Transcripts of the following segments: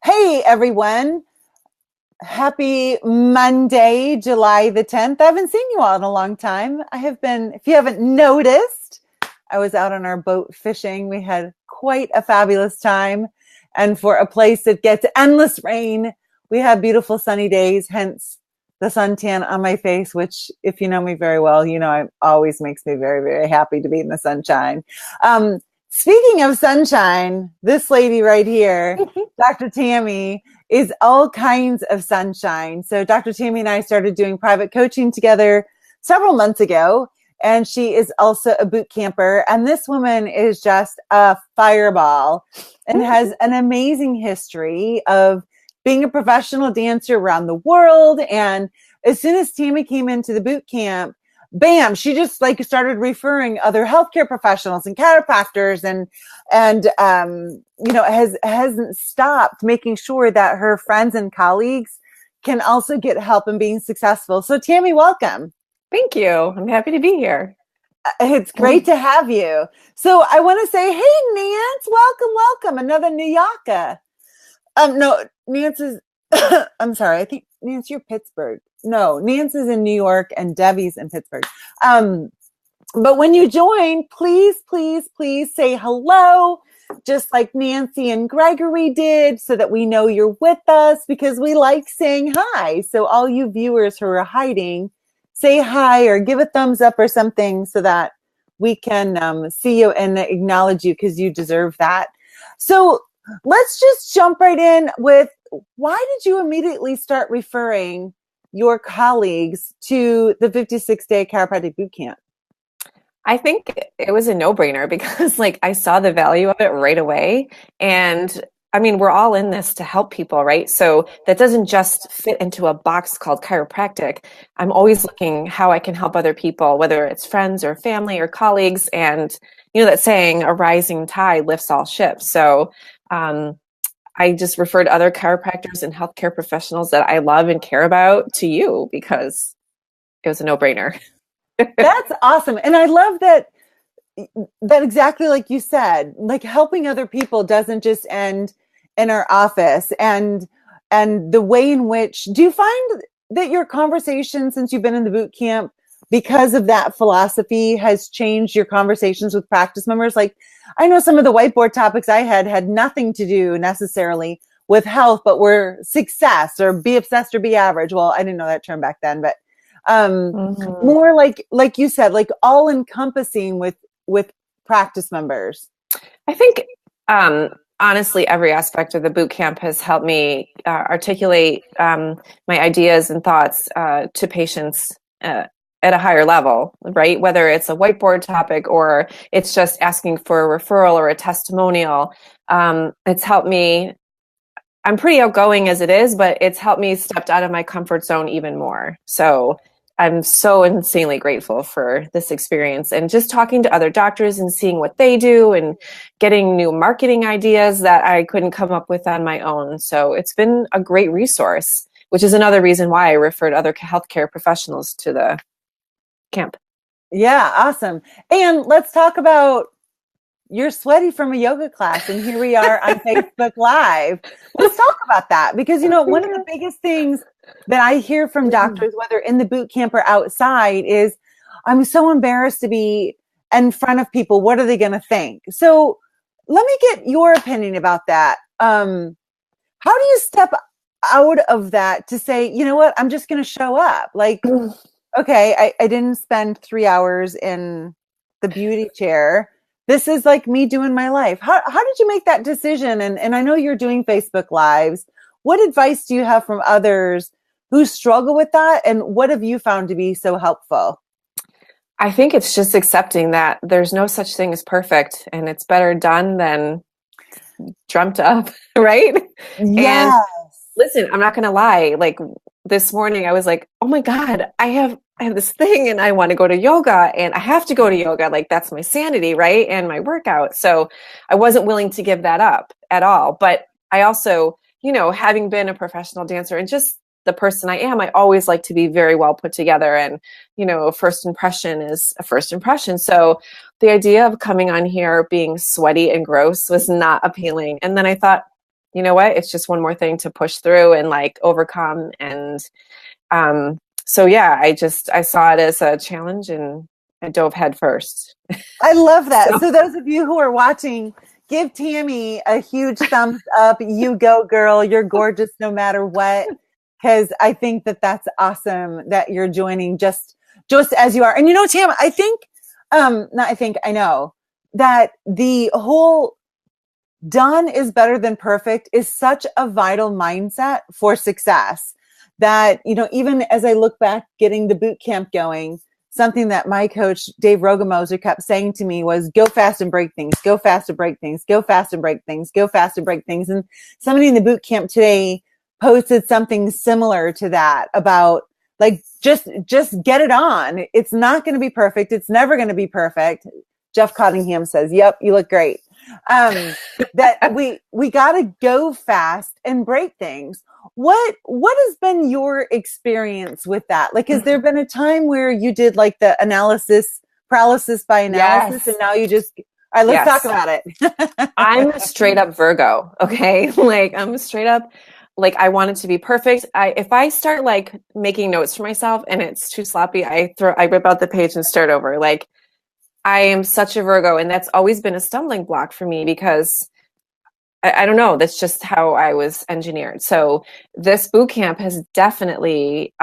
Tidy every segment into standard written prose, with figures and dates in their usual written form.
Hey everyone, happy Monday, July the 10th. I haven't seen you all in a long time. If you haven't noticed, I was out on our boat fishing. We had quite a fabulous time. And for a place that gets endless rain, we have beautiful sunny days, hence the suntan on my face, which if you know me very well, you know, it always makes me very, very happy to be in the sunshine. Um, Speaking of sunshine, this lady right here, Dr. Tammy, is all kinds of sunshine. So Dr. Tammy and I started doing private coaching together several months ago, and she is also a boot camper. And this woman is just a fireball and has an amazing history of being a professional dancer around the world. And as soon as Tammy came into the boot camp, bam, she just like started referring other healthcare professionals and chiropractors and hasn't stopped making sure that her friends and colleagues can also get help in being successful. So Tammy, welcome. Thank you. I'm happy to be here. It's great to have you. So I want to say, hey, Nance, welcome. Another New Yorker. No, Nance is, I'm sorry. I think Nance, you're Pittsburgh. No, Nance is in New York and Debbie's in Pittsburgh. But when you join, please say hello, just like Nancy and Gregory did, so that we know you're with us, because we like saying hi. So all you viewers who are hiding, say hi or give a thumbs up or something so that we can see you and acknowledge you, because you deserve that. So let's just jump right in with, why did you immediately start referring your colleagues to the 56-day chiropractic boot camp? I think it was a no-brainer because I saw the value of it right away. And I mean, we're all in this to help people, right? So that doesn't just fit into a box called chiropractic. I'm always looking how I can help other people, whether it's friends or family or colleagues. And you know that saying, a rising tide lifts all ships. So I just referred other chiropractors and healthcare professionals that I love and care about to you because it was a no-brainer. That's awesome. And I love that exactly like you said, like helping other people doesn't just end in our office. And the way in which, do you find that your conversation since you've been in the boot camp, because of that philosophy, has changed your conversations with practice members? Like, I know some of the whiteboard topics I had nothing to do necessarily with health, but were success or be obsessed or be average. Well, I didn't know that term back then, but more like you said, like all encompassing with practice members. I think honestly, every aspect of the boot camp has helped me articulate my ideas and thoughts to patients at a higher level, right? Whether it's a whiteboard topic or it's just asking for a referral or a testimonial, it's helped me. I'm pretty outgoing as it is, but it's helped me step out of my comfort zone even more. So I'm so insanely grateful for this experience and just talking to other doctors and seeing what they do and getting new marketing ideas that I couldn't come up with on my own. So it's been a great resource, which is another reason why I referred other healthcare professionals to the camp. Yeah, awesome. And let's talk about, you're sweaty from a yoga class, and here we are on Facebook Live. Let's talk about that, because, you know, one of the biggest things that I hear from doctors, whether in the boot camp or outside, is I'm so embarrassed to be in front of people. What are they going to think? So let me get your opinion about that. How do you step out of that to say, you know what, I'm just going to show up? Like, okay, I didn't spend 3 hours in the beauty chair. This is like me doing my life. How did you make that decision? And I know you're doing Facebook Lives. What advice do you have from others who struggle with that? And what have you found to be so helpful? I think it's just accepting that there's no such thing as perfect, and it's better done than dreamt up, right? Yes. And listen, I'm not going to lie. Like this morning, I was like, oh my God, I have this thing and I want to go to yoga and I have to go to yoga. Like that's my sanity, right? And my workout. So I wasn't willing to give that up at all. But I also, you know, having been a professional dancer and just the person I am, I always like to be very well put together. And, you know, a first impression is a first impression. So the idea of coming on here being sweaty and gross was not appealing. And then I thought, you know what, it's just one more thing to push through and like overcome. And so yeah, I saw it as a challenge and I dove head first. I love that. So So those of you who are watching, give Tammy a huge thumbs up. You go, girl. You're gorgeous no matter what. Because I think that that's awesome that you're joining just as you are. And Tam, I think, not I think, I know that the whole done is better than perfect is such a vital mindset for success that, even as I look back getting the boot camp going, something that my coach, Dave Rogamoser, kept saying to me was go fast and break things, go fast and break things, go fast and break things, go fast and break things. And somebody in the boot camp today posted something similar to that about like, just get it on. It's not going to be perfect. It's never going to be perfect. Jeff Cottingham says, yep, you look great. That we got to go fast and break things. What has been your experience with that? Like, has there been a time where you did like the paralysis by analysis, and now you just, all right, let's talk about it. I'm a straight up Virgo. Okay. Like I'm straight up, like I want it to be perfect. If I start like making notes for myself and it's too sloppy, I rip out the page and start over. Like I am such a Virgo, and that's always been a stumbling block for me because I don't know, that's just how I was engineered. So this boot camp has definitely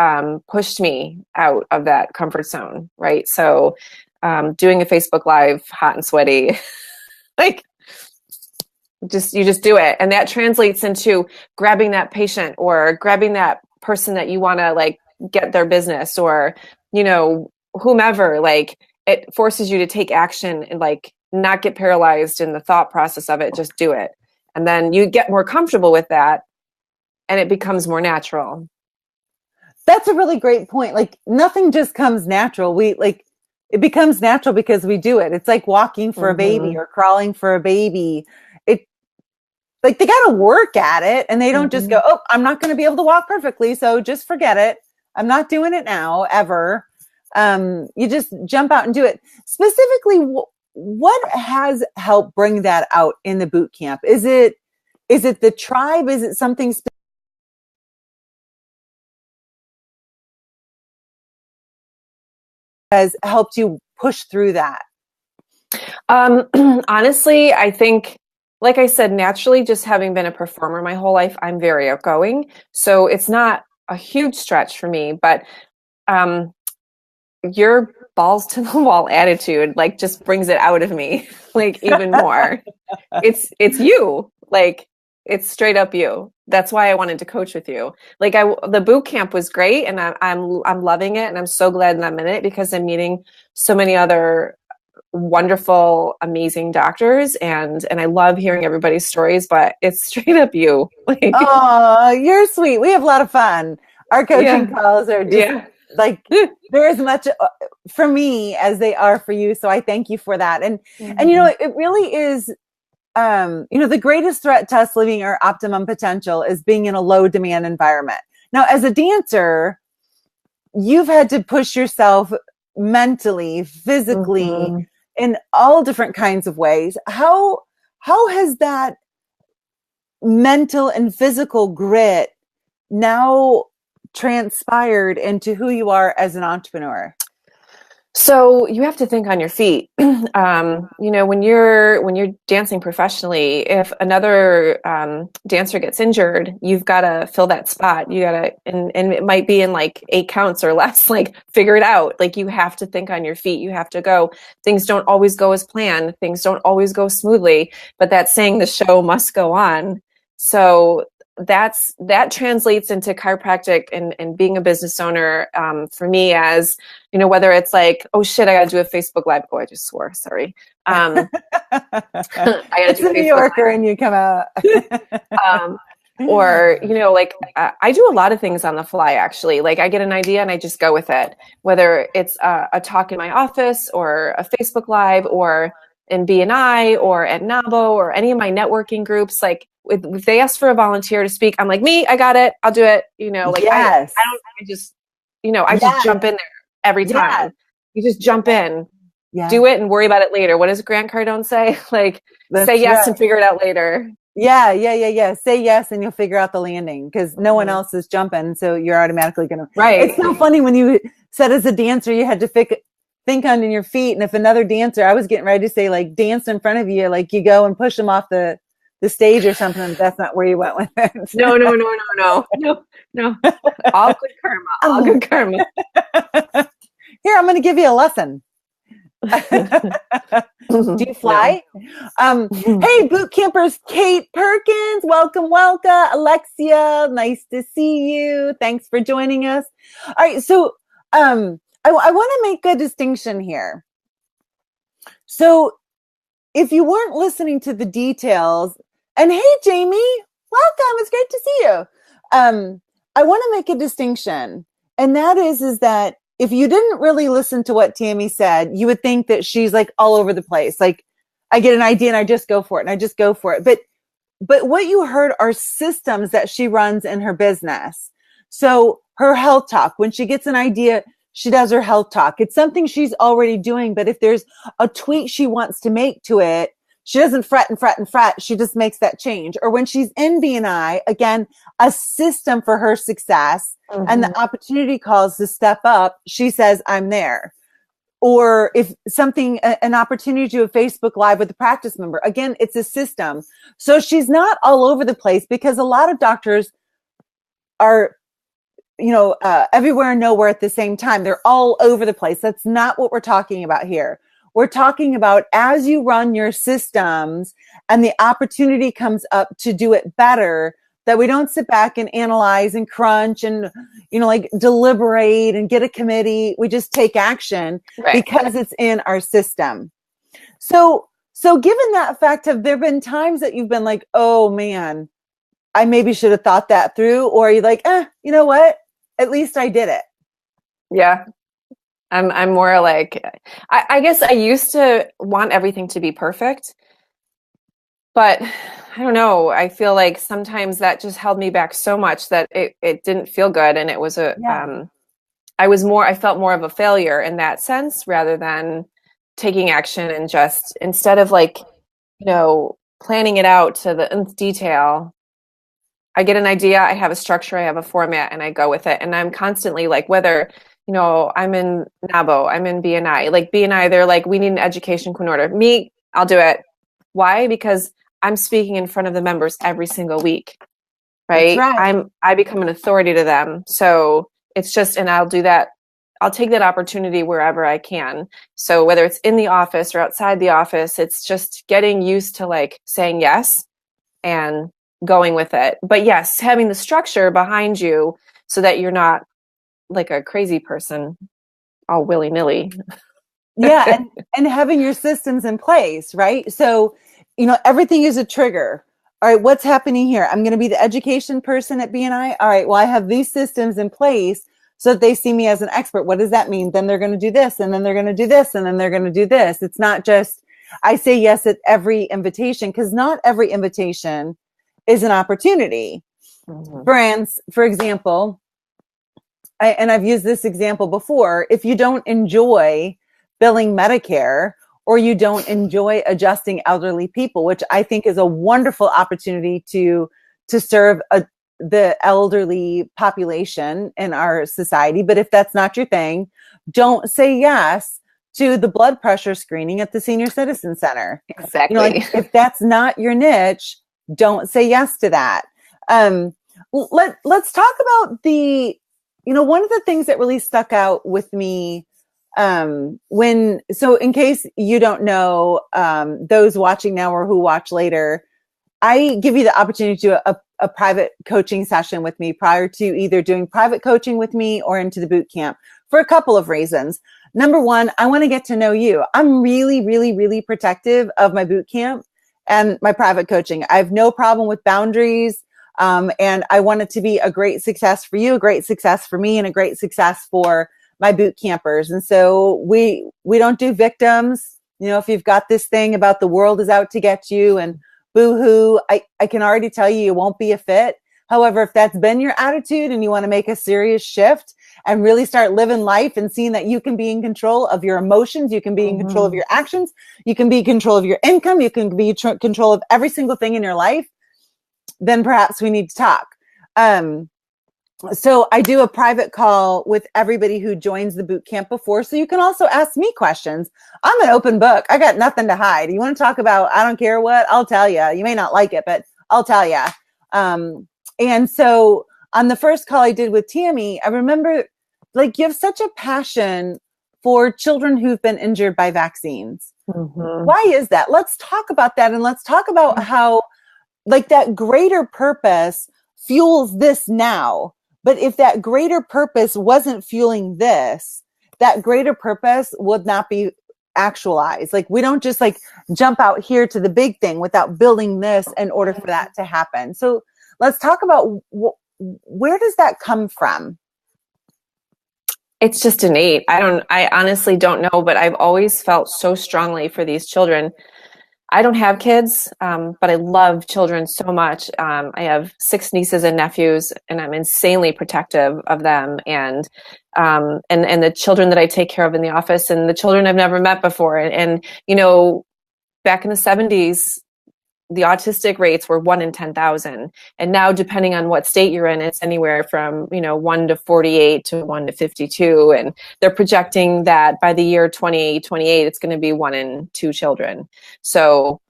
pushed me out of that comfort zone, right? So doing a Facebook Live hot and sweaty, like you just do it. And that translates into grabbing that patient or grabbing that person that you want to like get their business or, whomever, like it forces you to take action and like not get paralyzed in the thought process of it, just do it. And then you get more comfortable with that and it becomes more natural. That's a really great point. Like nothing just comes natural. It becomes natural because we do it. It's like walking for a baby or crawling for a baby. It like they got to work at it and they don't just go, oh, I'm not going to be able to walk perfectly. So just forget it. I'm not doing it now ever. You just jump out and do it. Specifically, what has helped bring that out in the boot camp? Is it the tribe? Is it something has helped you push through that? Honestly, I think, like I said, naturally, just having been a performer my whole life, I'm very outgoing. So it's not a huge stretch for me, but your balls to the wall attitude like just brings it out of me like even more. It's you, like it's straight up you. That's why I wanted to coach with you. Like the boot camp was great and I'm loving it and I'm so glad that I'm in it because I'm meeting so many other wonderful, amazing doctors and I love hearing everybody's stories, but it's straight up you. Like, oh, you're sweet. We have a lot of fun. Our coaching calls are just like they're as much for me as they are for you. So I thank you for that. And it really is the greatest threat to us living our optimum potential is being in a low demand environment. Now, as a dancer, you've had to push yourself mentally, physically, in all different kinds of ways. How has that mental and physical grit now transpired into who you are as an entrepreneur? So you have to think on your feet. When you're dancing professionally, if another dancer gets injured, you've got to fill that spot. You got to, and it might be in like 8 counts or less, like figure it out. Like you have to think on your feet. You have to go. Things don't always go as planned. Things don't always go smoothly, but that's saying the show must go on. So that translates into chiropractic and being a business owner for me as, whether it's like, oh shit, I got to do a Facebook Live. Oh, I just swore. Sorry. I got to do a New Yorker and you come out. Or, like I do a lot of things on the fly, actually. Like I get an idea and I just go with it, whether it's a talk in my office or a Facebook Live or in BNI or at NABO or any of my networking groups. Like if they ask for a volunteer to speak, I'm like, me, I got it. I'll do it. Like yes. I just jump in there every time. Yes. You just jump in, do it and worry about it later. What does Grant Cardone say? Like say yes and figure it out later. Yeah. Say yes and you'll figure out the landing because no one Mhm. else is jumping. So you're automatically going to. Right. It's so funny when you said as a dancer, you had to think on your feet. And if another dancer, I was getting ready to say like dance in front of you, like you go and push them off the stage or something. That's not where you went with it. No, no, no, no, no, no, no. All good karma. All good karma. Here, I'm going to give you a lesson. Do you fly? Hey, boot campers, Kate Perkins, welcome. Alexia, nice to see you. Thanks for joining us. All right, so I want to make a distinction here. So if you weren't listening to the details, and hey, Jamie, welcome. It's great to see you. I want to make a distinction, and that is that if you didn't really listen to what Tammy said, you would think that she's like all over the place. Like I get an idea and I just go for it. But what you heard are systems that she runs in her business. So her health talk, when she gets an idea, she does her health talk. It's something she's already doing, but if there's a tweak she wants to make to it, she doesn't fret. She just makes that change. Or when she's in BNI, again, a system for her success and the opportunity calls to step up, she says, I'm there. Or if something, an opportunity to do a Facebook Live with a practice member, again, it's a system. So she's not all over the place because a lot of doctors are, everywhere and nowhere at the same time. They're all over the place. That's not what we're talking about here. We're talking about as you run your systems and the opportunity comes up to do it better, that we don't sit back and analyze and crunch and, like deliberate and get a committee. We just take action because it's in our system. So given that fact, have there been times that you've been like, oh man, I maybe should have thought that through? Or are you like, you know what? At least I did it. Yeah. I'm more like, I guess I used to want everything to be perfect, but I don't know. I feel like sometimes that just held me back so much that it didn't feel good. And it was I felt more of a failure in that sense rather than taking action and just instead of like, planning it out to the nth detail, I get an idea, I have a structure, I have a format, and I go with it. And I'm constantly like, whether, I'm in NABO, I'm in BNI. Like BNI, they're like, we need an education coordinator. Me, I'll do it. Why? Because I'm speaking in front of the members every single week, right? That's right. I become an authority to them. So it's just, and I'll do that. I'll take that opportunity wherever I can. So whether it's in the office or outside the office, it's just getting used to like saying yes and going with it. But yes, having the structure behind you so that you're not like a crazy person all willy-nilly. Yeah. And having your systems in place, right? So, everything is a trigger. All right, what's happening here? I'm going to be the education person at BNI. All right, well, I have these systems in place so that they see me as an expert. What does that mean? Then they're going to do this, and then they're going to do this, and then they're going to do this. It's not just, I say yes at every invitation because not every invitation is an opportunity. For example, and I've used this example before, if you don't enjoy billing Medicare or you don't enjoy adjusting elderly people, which I think is a wonderful opportunity to serve the elderly population in our society. But if that's not your thing, don't say yes to the blood pressure screening at the Senior Citizen Center. Exactly. If that's not your niche, don't say yes to that. Let's talk about one of the things that really stuck out with me in case you don't know, those watching now or who watch later, I give you the opportunity to do a private coaching session with me prior to either doing private coaching with me or into the boot camp for a couple of reasons. Number one, I want to get to know you. I'm really, really, really protective of my boot camp and my private coaching. I have no problem with boundaries. And I want it to be a great success for you, a great success for me, and a great success for my boot campers. And so we don't do victims. If you've got this thing about the world is out to get you and boo-hoo, I can already tell you won't be a fit. However, if that's been your attitude and you want to make a serious shift and really start living life and seeing that you can be in control of your emotions, you can be in control of your actions, you can be in control of your income, you can be in control of every single thing in your life, then perhaps we need to talk. So I do a private call with everybody who joins the boot camp before. So you can also ask me questions. I'm an open book. I got nothing to hide. You want to talk about, I don't care what, I'll tell you. You may not like it, but I'll tell you. And so on the first call I did with Tammy, I remember, like, you have such a passion for children who've been injured by vaccines. Mm-hmm. Why is that? Let's talk about that. And let's talk about how, like, that greater purpose fuels this now. But if that greater purpose wasn't fueling this, that greater purpose would not be actualized. Like, we don't just like jump out here to the big thing without building this in order for that to happen. So let's talk about where does that come from? It's just innate. I honestly don't know, but I've always felt so strongly for these children. I don't have kids, but I love children so much. I have 6 nieces and nephews, and I'm insanely protective of them, and the children that I take care of in the office, and the children I've never met before. And you know, back in the 70s, the autistic rates were 1 in 10,000, and now, depending on what state you're in, it's anywhere from 1 to 48 to 1 to 52, and they're projecting that by the year 2028 it's going to be 1 in 2 children. So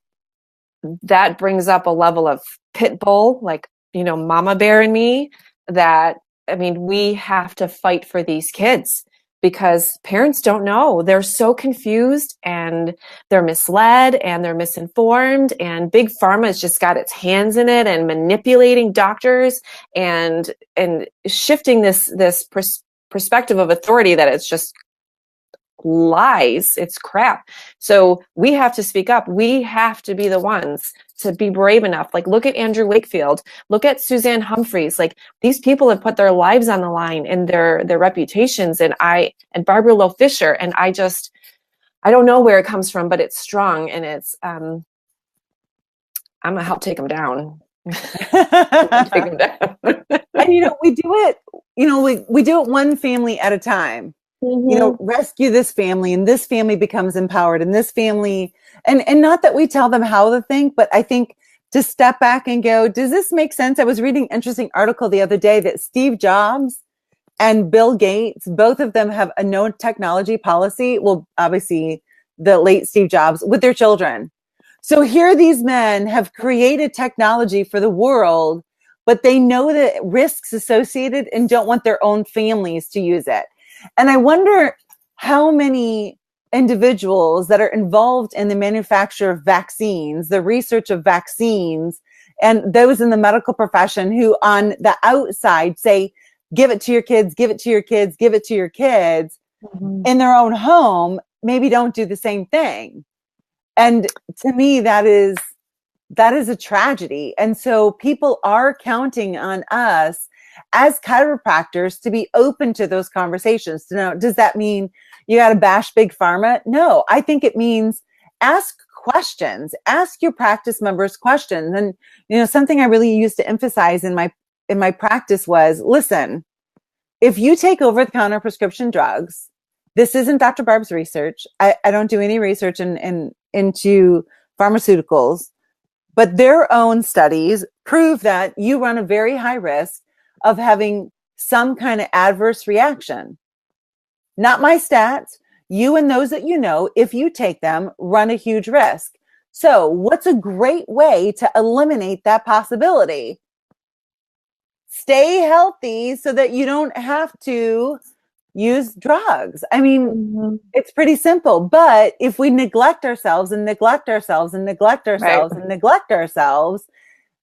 that brings up a level of pit bull, like, mama bear in me, that, I mean, we have to fight for these kids, because parents don't know. They're so confused, and they're misled, and they're misinformed, and big pharma has just got its hands in it and manipulating doctors and shifting this perspective of authority that it's just lies. It's crap. So we have to speak up. We have to be the ones to be brave enough. Like, look at Andrew Wakefield, look at Suzanne Humphreys. Like, these people have put their lives on the line and their reputations, and Barbara Lowe Fisher, and I don't know where it comes from, but it's strong, and it's I'm gonna help take them down. Take them down. And we do it, we do it one family at a time. Mm-hmm. Rescue this family, and this family becomes empowered, and this family, and not that we tell them how to think, but I think to step back and go, does this make sense? I was reading an interesting article the other day that Steve Jobs and Bill Gates, both of them have a no technology policy. Well, obviously the late Steve Jobs, with their children. So here these men have created technology for the world, but they know the risks associated and don't want their own families to use it. And I wonder how many individuals that are involved in the manufacture of vaccines, the research of vaccines, and those in the medical profession who on the outside say, give it to your kids, give it to your kids, give it to your kids, mm-hmm. in their own home, maybe don't do the same thing. And to me, that is a tragedy. And so people are counting on us as chiropractors to be open to those conversations. To know, does that mean you got to bash big pharma? No, I think it means ask questions, ask your practice members questions. And, something I really used to emphasize in my practice was, listen, if you take over the counter prescription drugs, this isn't Dr. Barb's research. I don't do any research into pharmaceuticals, but their own studies prove that you run a very high risk of having some kind of adverse reaction. Not my stats. You and those that if you take them, run a huge risk. So what's a great way to eliminate that possibility? Stay healthy so that you don't have to use drugs. I mean, mm-hmm. It's pretty simple. But if we neglect ourselves and neglect ourselves and neglect ourselves and neglect ourselves,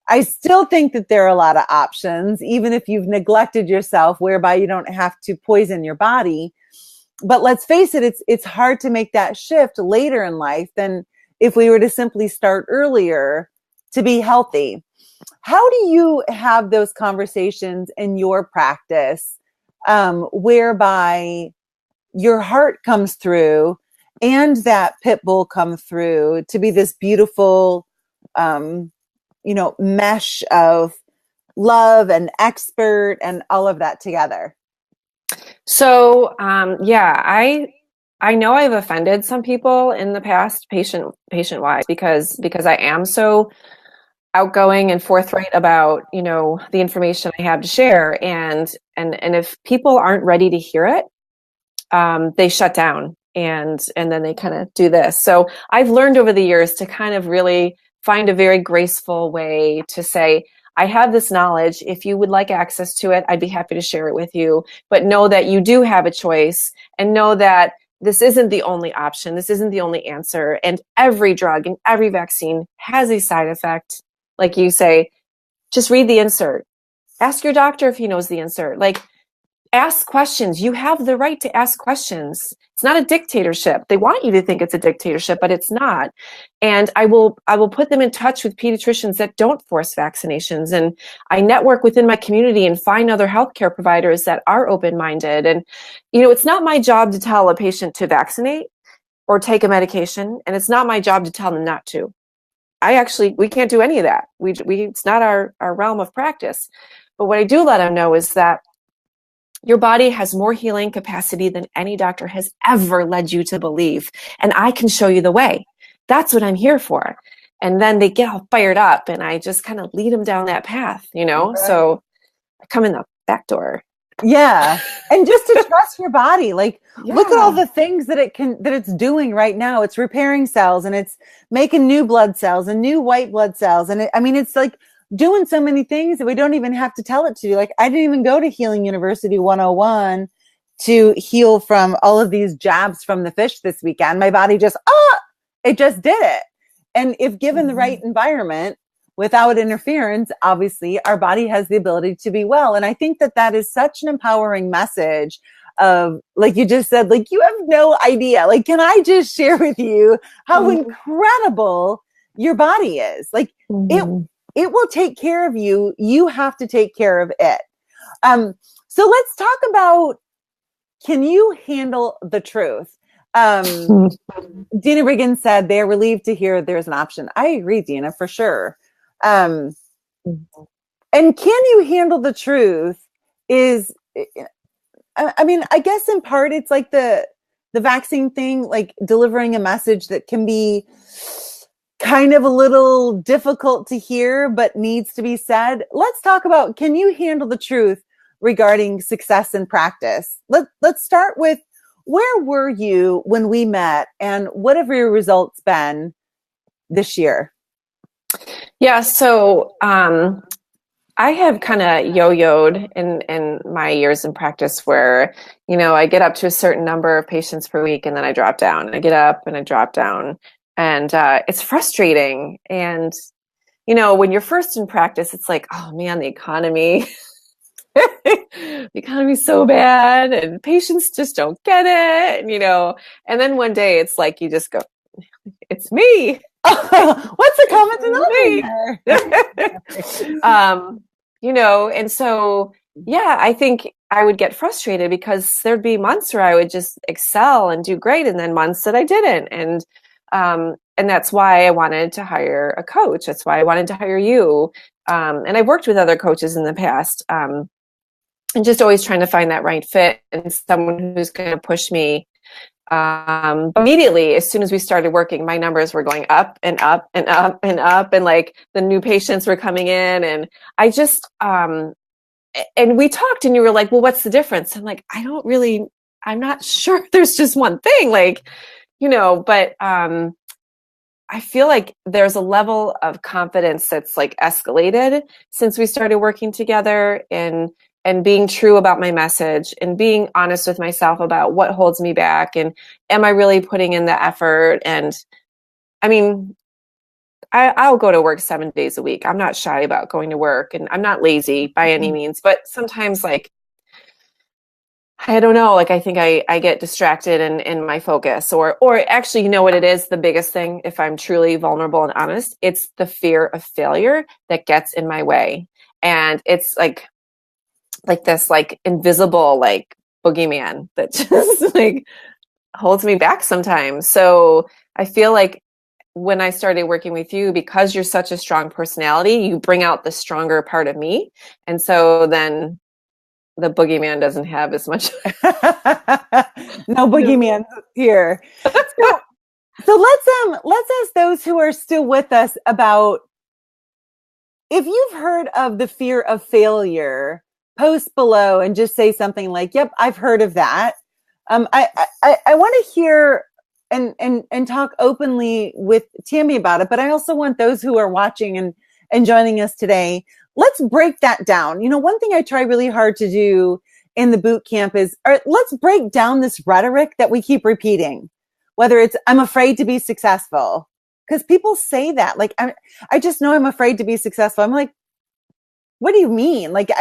I still think that there are a lot of options, even if you've neglected yourself, whereby you don't have to poison your body. But let's face it, it's hard to make that shift later in life than if we were to simply start earlier to be healthy. How do you have those conversations in your practice, whereby your heart comes through and that pit bull comes through to be this beautiful, mesh of love and expert and all of that together? So, I know I've offended some people in the past, patient-wise, because I am so outgoing and forthright about, the information I have to share. And if people aren't ready to hear it, they shut down and then they kind of do this. So I've learned over the years to kind of really find a very graceful way to say, I have this knowledge. If you would like access to it, I'd be happy to share it with you. But know that you do have a choice, and know that this isn't the only option. This isn't the only answer. And every drug and every vaccine has a side effect. Like you say, just read the insert. Ask your doctor if he knows the insert. Like, ask questions. You have the right to ask questions. It's not a dictatorship. They want you to think it's a dictatorship, but it's not. And I will put them in touch with pediatricians that don't force vaccinations. And I network within my community and find other healthcare providers that are open-minded. And, it's not my job to tell a patient to vaccinate or take a medication. And it's not my job to tell them not to. We can't do any of that. It's not our realm of practice. But what I do let them know is that your body has more healing capacity than any doctor has ever led you to believe. And I can show you the way. That's what I'm here for. And then they get all fired up and I just kind of lead them down that path, Right. So I come in the back door. Yeah. And just to trust your body, like look at all the things that it's doing right now. It's repairing cells and it's making new blood cells and new white blood cells. And it's like doing so many things that we don't even have to tell it to. Like I didn't even go to Healing University 101 to heal from all of these jabs from the fish this weekend. My body just, it just did it. And if given the right environment without interference, obviously our body has the ability to be well. And I think that is such an empowering message of, like you just said, like, you have no idea. Like, can I just share with you how incredible your body is? Like it will take care of you. You have to take care of it. So let's talk about, can you handle the truth? Dina Riggins said they're relieved to hear there's an option. I agree, Dina, for sure. And can you handle the truth is, I guess in part it's like the vaccine thing, like delivering a message that can be kind of a little difficult to hear, but needs to be said. Let's talk about, can you handle the truth regarding success in practice? Let's start with, where were you when we met and what have your results been this year? Yeah. So, I have kind of yo-yoed in my years in practice where, I get up to a certain number of patients per week and then I drop down. I get up and I drop down. And it's frustrating. And, when you're first in practice, it's like, oh man, the economy, the economy's so bad and patients just don't get it. And then one day it's like, you just go, it's me. What's the common denominator? And so, yeah, I think I would get frustrated because there'd be months where I would just excel and do great. And then months that I didn't. And that's why I wanted to hire a coach. That's why I wanted to hire you. And I've worked with other coaches in the past, and just always trying to find that right fit and someone who's going to push me. Immediately, as soon as we started working, my numbers were going up and up and up and up. And like the new patients were coming in and I just, and we talked and you were like, well, what's the difference? I'm like, I'm not sure there's just one thing, like, but, I feel like there's a level of confidence that's like escalated since we started working together and being true about my message and being honest with myself about what holds me back and am I really putting in the effort? And I mean, I'll go to work 7 days a week. I'm not shy about going to work and I'm not lazy by any means, but sometimes like, I don't know, like I think I get distracted in my focus or actually, you know what it is? The biggest thing, if I'm truly vulnerable and honest, it's the fear of failure that gets in my way. And it's like this like invisible like boogeyman that just like holds me back sometimes. So I feel like when I started working with you, because you're such a strong personality, you bring out the stronger part of me. And so then the boogeyman doesn't have as much. No boogeyman here. So let's ask those who are still with us about if you've heard of the fear of failure, post below and just say something like, "Yep, I've heard of that." I want to hear and talk openly with Tammy about it, but I also want those who are watching and joining us today. Let's break that down. You know, one thing I try really hard to do in the boot camp is, let's break down this rhetoric that we keep repeating. Whether it's "I'm afraid to be successful," because people say that. Like, I just know I'm afraid to be successful. I'm like, what do you mean? Like,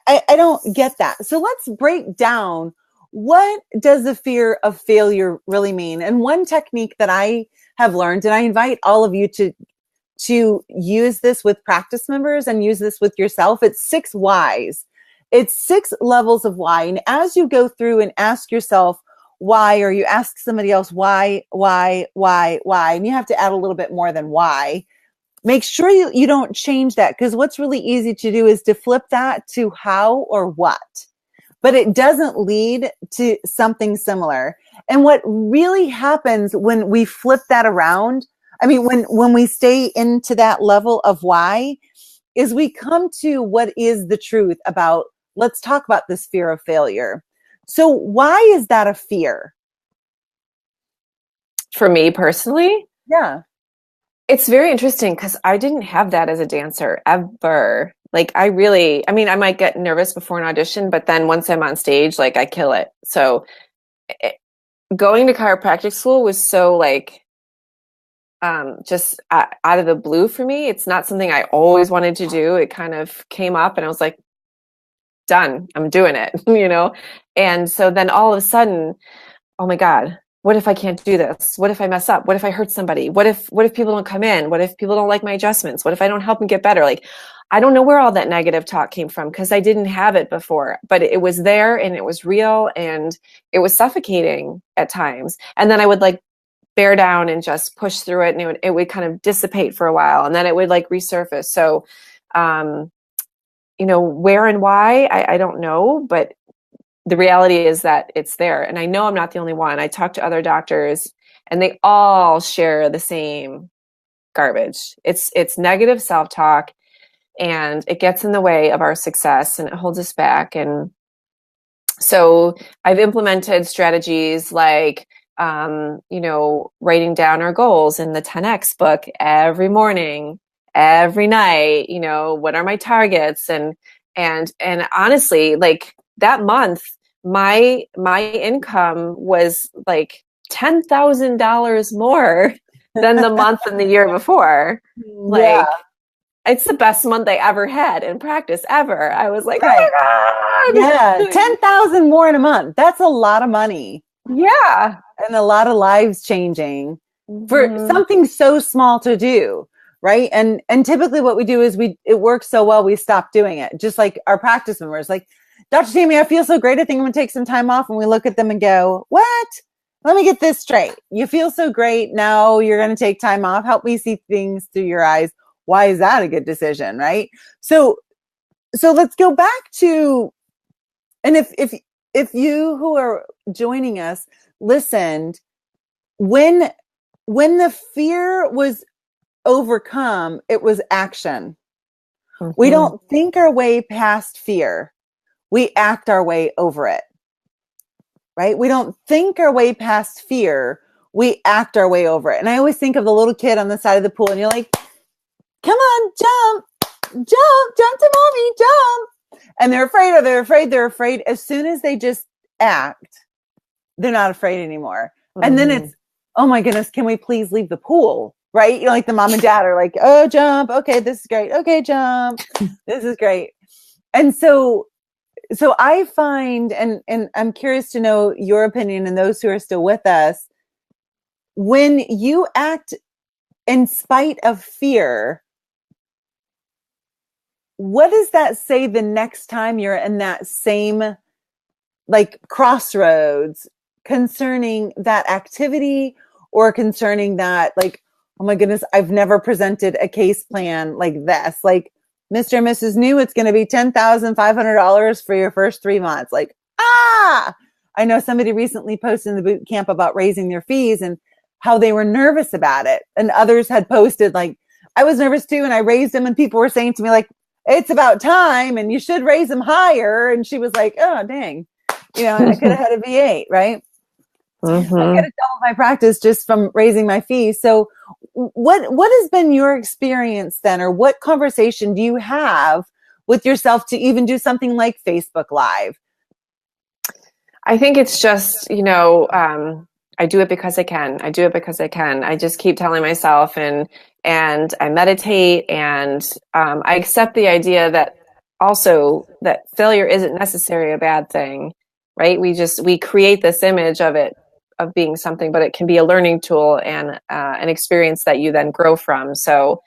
I don't get that. So let's break down, what does the fear of failure really mean? And one technique that I have learned, and I invite all of you to use this with practice members and use this with yourself. It's 6 whys. It's 6 levels of why. And as you go through and ask yourself why, or you ask somebody else why, and you have to add a little bit more than why, make sure you don't change that, because what's really easy to do is to flip that to how or what, but it doesn't lead to something similar. And what really happens when we flip that around, I mean, when we stay into that level of why, is we come to what is the truth about, let's talk about this fear of failure. So why is that a fear? For me personally? Yeah. It's very interesting because I didn't have that as a dancer ever. Like, I might get nervous before an audition, but then once I'm on stage, like, I kill it. So going to chiropractic school was so like, just out of the blue for me. It's not something I always wanted to do. It kind of came up and I was like, done, I'm doing it, you know? And so then all of a sudden, oh my God, what if I can't do this? What if I mess up? What if I hurt somebody? What if people don't come in? What if people don't like my adjustments? What if I don't help them get better? Like, I don't know where all that negative talk came from, because I didn't have it before, but it was there and it was real and it was suffocating at times. And then I would like bear down and just push through it, and it would kind of dissipate for a while, and then it would like resurface. So, where and why, I don't know, but the reality is that it's there. And I know I'm not the only one. I talk to other doctors and they all share the same garbage. It's negative self-talk, and it gets in the way of our success and it holds us back. And so I've implemented strategies like, writing down our goals in the 10X book every morning, every night, what are my targets? And honestly, like that month, my income was like $10,000 more than the month and the year before. Like, it's the best month I ever had in practice ever. I was like, right. Oh my God. Yeah. 10,000 more in a month. That's a lot of money. Yeah. And a lot of lives changing for something so small to do. Right. And typically what we do is it works so well, we stop doing it. Just like our practice members, like, "Dr. Tammy, I feel so great. I think I'm going to take some time off." And we look at them and go, "What? Let me get this straight. You feel so great. Now you're going to take time off. Help me see things through your eyes. Why is that a good decision?" Right. So let's go back to, and if you who are joining us listened, when the fear was overcome, it was action. Mm-hmm. We don't think our way past fear. We act our way over it. Right? We don't think our way past fear. We act our way over it. And I always think of the little kid on the side of the pool, and you're like, "Come on, jump to mommy, jump." And they're afraid. As soon as they just act, they're not afraid anymore. Mm-hmm. And then it's, "Oh my goodness, can we please leave the pool?" Right? Like the mom and dad are like, "Oh, jump. Okay, this is great. Okay, jump. This is great." And so I find, and I'm curious to know your opinion and those who are still with us, when you act in spite of fear, what does that say the next time you're in that same like crossroads concerning that activity, or concerning that, like, "Oh my goodness, I've never presented a case plan like this. Like, Mr. and Mrs. New, it's going to be $10,500 for your first 3 months." Like, I know somebody recently posted in the boot camp about raising their fees and how they were nervous about it. And others had posted like, I was nervous too, and I raised him, and people were saying to me like, "It's about time, and you should raise him higher." And she was like, "Oh, dang, I could have had a V8, right? I could have Mm-hmm. doubled my practice just from raising my fees." So, what has been your experience then, or what conversation do you have with yourself to even do something like Facebook Live? I think it's just, I do it because I can. I do it because I can. I just keep telling myself, and I meditate, and I accept the idea that also that failure isn't necessarily a bad thing, right? We create this image of it, of being something, but it can be a learning tool and an experience that you then grow from. So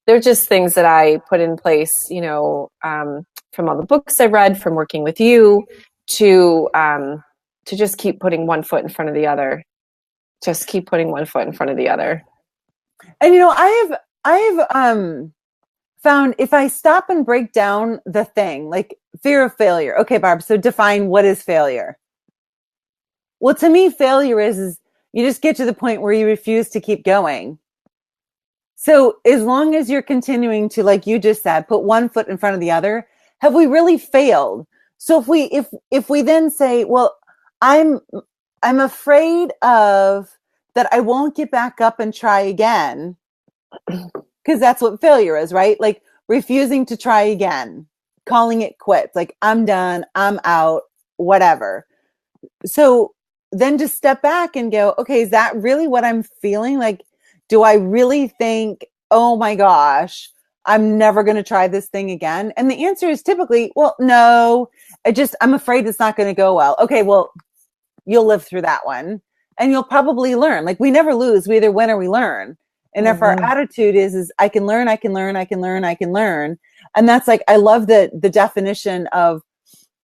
they're just things that I put in place, from all the books I've read, from working with you, to just keep putting one foot in front of the other. Just keep putting one foot in front of the other. And I have found if I stop and break down the thing, like fear of failure. Okay, Barb, so define what is failure. Well, to me, failure is you just get to the point where you refuse to keep going. So as long as you're continuing to, like you just said, put one foot in front of the other, have we really failed? So if we then say, well, I'm I'm afraid of that I won't get back up and try again, because that's what failure is, right? Like refusing to try again, calling it quits, like I'm done, I'm out, whatever. So then just step back and go, okay, is that really what I'm feeling? Like, do I really think, oh my gosh, I'm never going to try this thing again? And the answer is typically, well, no, I'm afraid it's not going to go well. Okay, well, you'll live through that one and you'll probably learn. Like we never lose. We either win or we learn. And if our Mm-hmm. attitude is I can learn, I can learn, I can learn, I can learn. And that's like, I love the definition of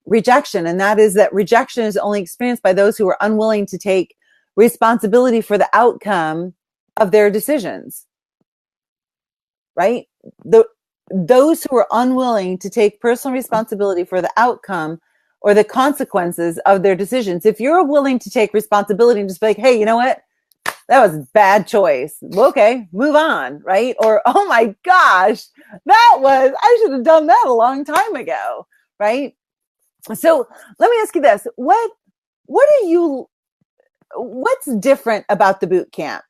rejection. And that is that rejection is only experienced by those who are unwilling to take responsibility for the outcome of their decisions, right? Those who are unwilling to take personal responsibility for the outcome or the consequences of their decisions. If you're willing to take responsibility and just be like, hey, you know what? That was a bad choice. Okay, move on, right? Or, oh my gosh, I should have done that a long time ago, right? So let me ask you this. What's different about the boot camp?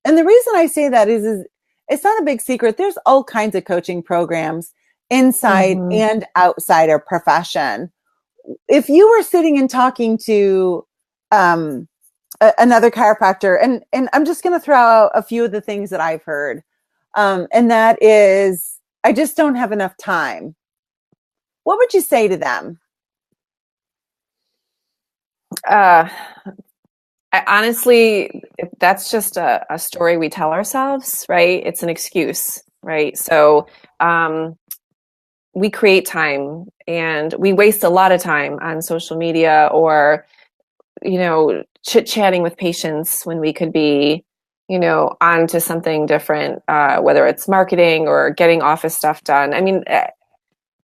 And the reason I say that is it's not a big secret. There's all kinds of coaching programs inside Mm-hmm. and outside our profession. If you were sitting and talking to another chiropractor, and I'm just going to throw out a few of the things that I've heard, and that is, I just don't have enough time. What would you say to them? Uh, honestly, that's just a story we tell ourselves, right? It's an excuse, right? So we create time and we waste a lot of time on social media or, chit-chatting with patients when we could be, on to something different, whether it's marketing or getting office stuff done. I mean,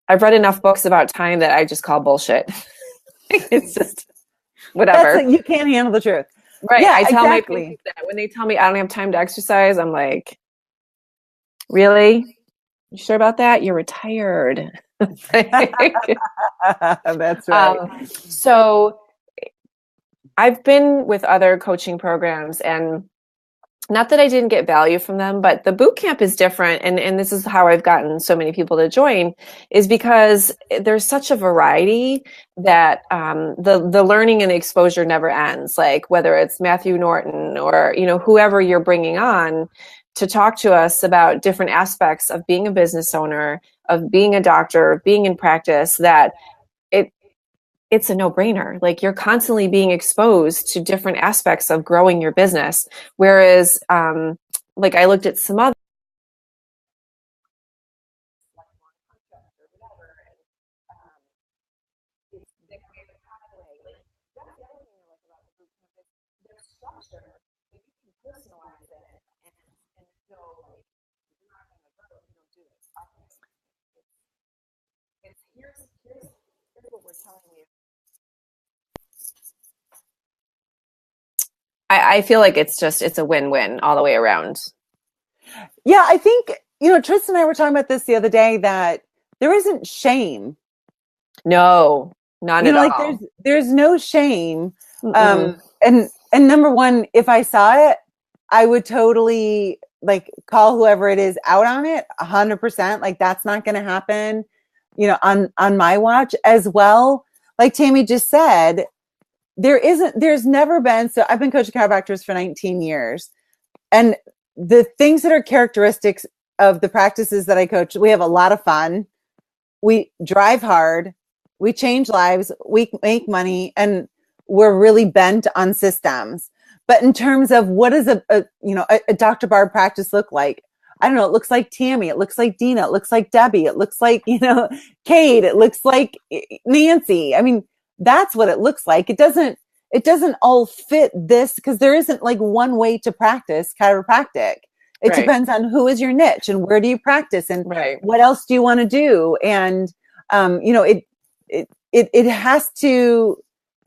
I've read enough books about time that I just call bullshit. It's just whatever. You can't handle the truth. Right. Yeah, I tell my exactly. patients that when they tell me I don't have time to exercise, I'm like, really? You sure about that? You're retired. That's right. So I've been with other coaching programs, and not that I didn't get value from them, but the boot camp is different. And this is how I've gotten so many people to join, is because there's such a variety that the learning and the exposure never ends. Like whether it's Matthew Norton or, whoever you're bringing on to talk to us about different aspects of being a business owner, of being a doctor, of being in practice, that it's a no-brainer. Like you're constantly being exposed to different aspects of growing your business. Whereas, like I looked at some other I feel like it's a win-win all the way around. Yeah, I think Tristan and I were talking about this the other day, that there isn't shame. No, none at Like all. there's no shame. Mm-mm. And number one, if I saw it, I would totally like call whoever it is out on it 100%. Like that's not going to happen, on my watch as well. Like Tammy just said, there's never been, so I've been coaching chiropractors for 19 years. And the things that are characteristics of the practices that I coach, we have a lot of fun. We drive hard, we change lives, we make money, and we're really bent on systems. But in terms of what does a Dr. Barb practice look like? I don't know. It looks like Tammy. It looks like Dina. It looks like Debbie. It looks like, Kate. It looks like Nancy. I mean, that's what it looks like. It doesn't all fit this, because there isn't like one way to practice chiropractic. It Right. depends on who is your niche and where do you practice and Right. what else do you want to do. And, it has to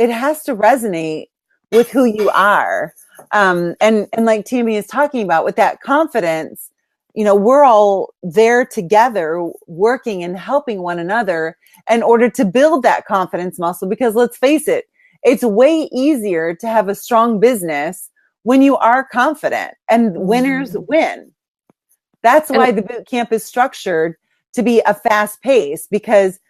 resonate with who you are. And like Tammy is talking about, with that confidence, we're all there together working and helping one another in order to build that confidence muscle. Because let's face it, it's way easier to have a strong business when you are confident, and winners win. That's why the boot camp is structured to be a fast pace, because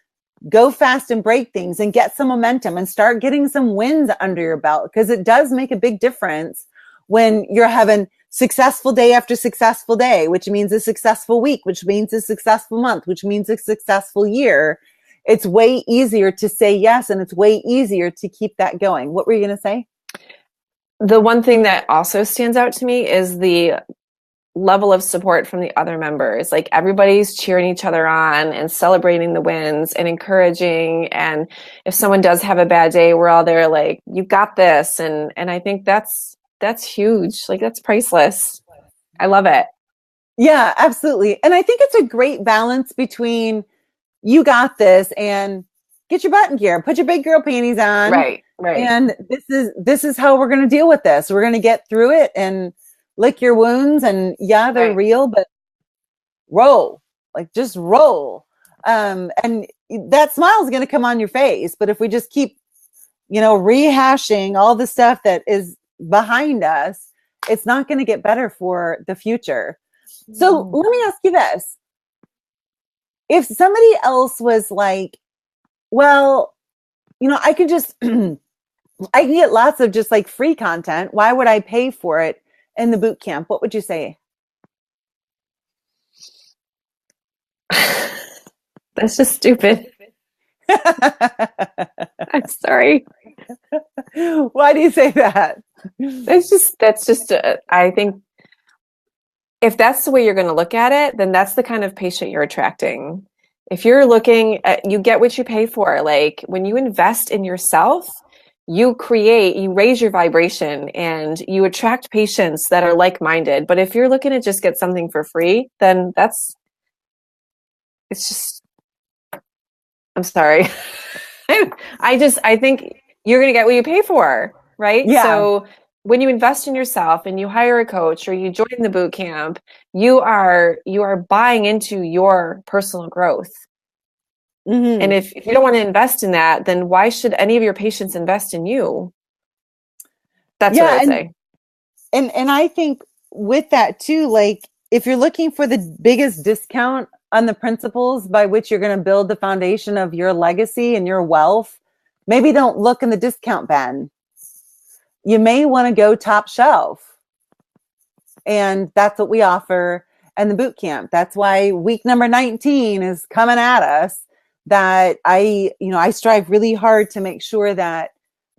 go fast and break things and get some momentum and start getting some wins under your belt, because it does make a big difference when you're having successful day after successful day, which means a successful week, which means a successful month, which means a successful year. It's way easier to say yes, and it's way easier to keep that going. What were you going to say? The one thing that also stands out to me is the level of support from the other members. Like everybody's cheering each other on and celebrating the wins and encouraging. And if someone does have a bad day, we're all there like, you got this. And I think that's huge. Like that's priceless. I love it. Yeah, absolutely. And I think it's a great balance between you got this and get your butt in gear, put your big girl panties on. Right. And this is how we're going to deal with this. We're going to get through it and lick your wounds. And yeah, they're real, but roll, like just roll. And that smile is going to come on your face. But if we just keep, rehashing all the stuff that is behind us, it's not going to get better for the future. So let me ask you this. If somebody else was like, well, I can just, I can get lots of just like free content. Why would I pay for it in the boot camp? What would you say? That's just stupid. I'm sorry. Why do you say that? I think if that's the way you're going to look at it, then that's the kind of patient you're attracting. If you're looking at, you get what you pay for. Like when you invest in yourself, you raise your vibration and you attract patients that are like-minded. But if you're looking to just get something for free, then I'm sorry. I think you're going to get what you pay for, right? Yeah. So when you invest in yourself and you hire a coach or you join the boot camp, you are buying into your personal growth. Mm-hmm. And if you don't want to invest in that, then why should any of your patients invest in you? That's what I would say. And I think with that too, like if you're looking for the biggest discount on the principles by which you're going to build the foundation of your legacy and your wealth, maybe don't look in the discount bin. You may want to go top shelf. And that's what we offer in the boot camp. That's why week number 19 is coming at us. That I strive really hard to make sure that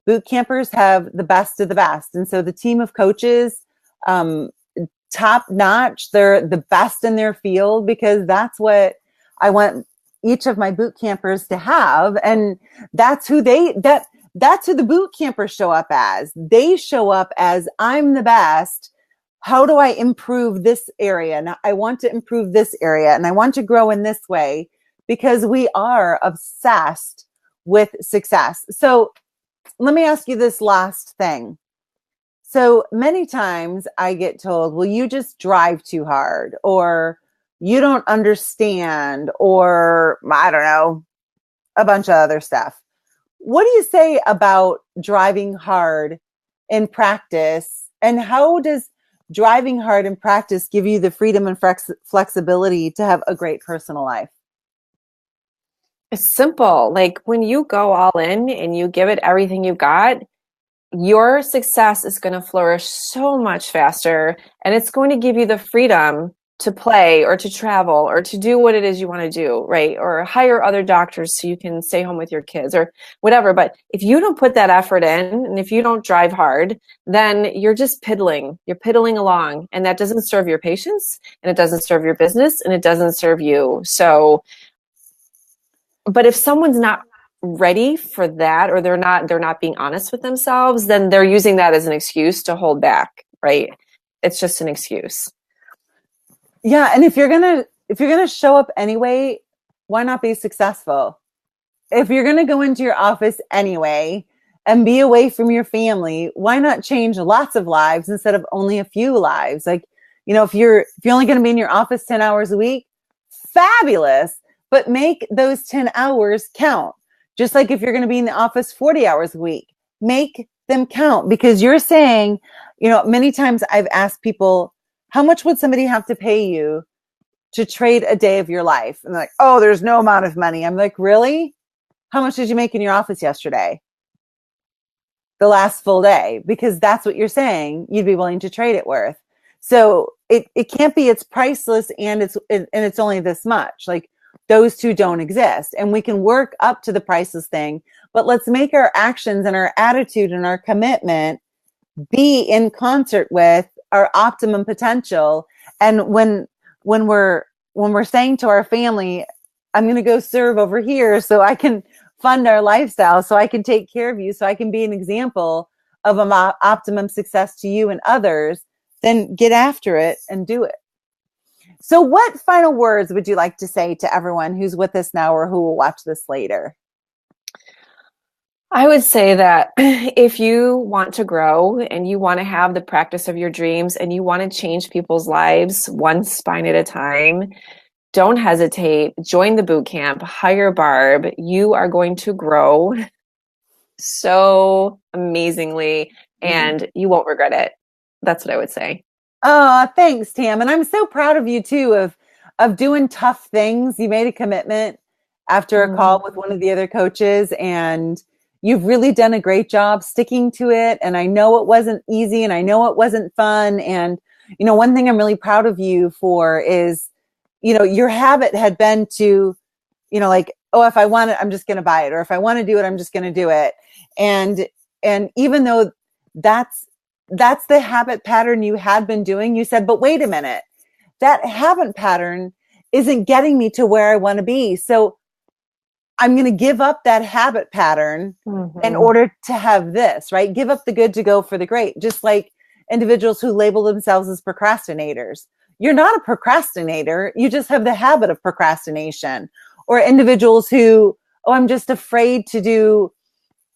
boot campers have the best of the best. And so the team of coaches, top notch, they're the best in their field, because that's what I want each of my boot campers to have. And that's who that's who the boot campers show up as. They show up as, I'm the best. How do I improve this area? Now I want to improve this area and I want to grow in this way, because we are obsessed with success. So let me ask you this last thing. So many times I get told, well, you just drive too hard, or, you don't understand, or I don't know, a bunch of other stuff. What do you say about driving hard in practice? And how does driving hard in practice give you the freedom and flexibility to have a great personal life? It's simple. Like when you go all in and you give it everything you got, your success is going to flourish so much faster, and it's going to give you the freedom to play or to travel or to do what it is you want to do, right? Or hire other doctors so you can stay home with your kids or whatever. But if you don't put that effort in and if you don't drive hard, then you're just piddling. You're piddling along, and that doesn't serve your patients, and it doesn't serve your business, and it doesn't serve you. So, but if someone's not ready for that, or they're not being honest with themselves, then they're using that as an excuse to hold back, right? It's just an excuse. Yeah, and if you're gonna show up anyway, why not be successful? If you're gonna go into your office anyway and be away from your family, why not change lots of lives instead of only a few lives? Like, if you're only gonna be in your office 10 hours a week, fabulous, but make those 10 hours count. Just like if you're going to be in the office 40 hours a week, make them count, because you're saying, many times I've asked people, how much would somebody have to pay you to trade a day of your life? And they're like, oh, there's no amount of money. I'm like, really? How much did you make in your office yesterday? The last full day, because that's what you're saying you'd be willing to trade it worth. So it can't be, it's priceless, and it's only this much. Like, those two don't exist, and we can work up to the priceless thing, but let's make our actions and our attitude and our commitment be in concert with our optimum potential. And when we're saying to our family, I'm going to go serve over here so I can fund our lifestyle, so I can take care of you, so I can be an example of optimum success to you and others, then get after it and do it. So what final words would you like to say to everyone who's with us now or who will watch this later? I would say that if you want to grow and you want to have the practice of your dreams and you want to change people's lives one spine at a time, don't hesitate. Join the boot camp, hire Barb. You are going to grow so amazingly, and you won't regret it. That's what I would say. Oh, thanks, Tam. And I'm so proud of you too, of doing tough things. You made a commitment after a call with one of the other coaches, and you've really done a great job sticking to it. And I know it wasn't easy, and I know it wasn't fun. And, one thing I'm really proud of you for is, your habit had been to, like, oh, if I want it, I'm just going to buy it. Or if I want to do it, I'm just going to do it. And even though that's the habit pattern you had been doing, you said, but wait a minute, that habit pattern isn't getting me to where I want to be. So I'm going to give up that habit pattern in order to have this, right? Give up the good to go for the great. Just like individuals who label themselves as procrastinators. You're not a procrastinator. You just have the habit of procrastination. Or individuals who, oh, I'm just afraid to do,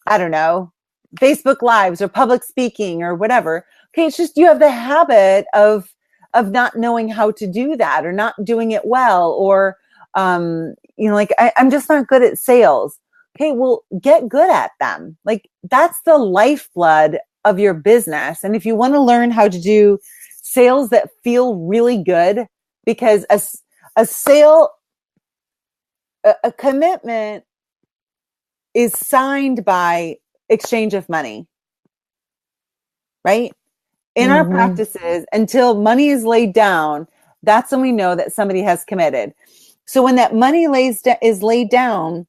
I don't know, Facebook Lives or public speaking or whatever. Okay, it's just you have the habit of not knowing how to do that, or not doing it well, or like I'm just not good at sales. Okay, well, get good at them. Like, that's the lifeblood of your business. And if you want to learn how to do sales that feel really good, because a sale, a commitment is signed by exchange of money, right? In our practices, until money is laid down, that's when we know that somebody has committed. So when that money is laid down,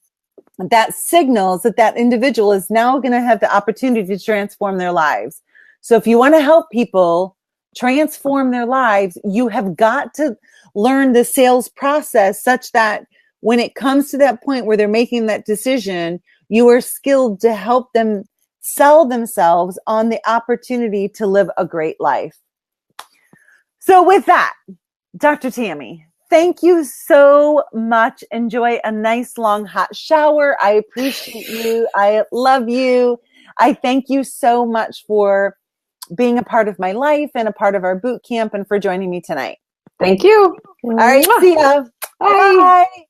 that signals that individual is now going to have the opportunity to transform their lives. So if you want to help people transform their lives, you have got to learn the sales process such that when it comes to that point where they're making that decision, you are skilled to help them sell themselves on the opportunity to live a great life. So with that, Dr. Tammy, thank you so much. Enjoy a nice long hot shower. I appreciate you. I love you. I thank you so much for being a part of my life and a part of our boot camp, and for joining me tonight. Thank you. All right, see ya. Bye. Bye.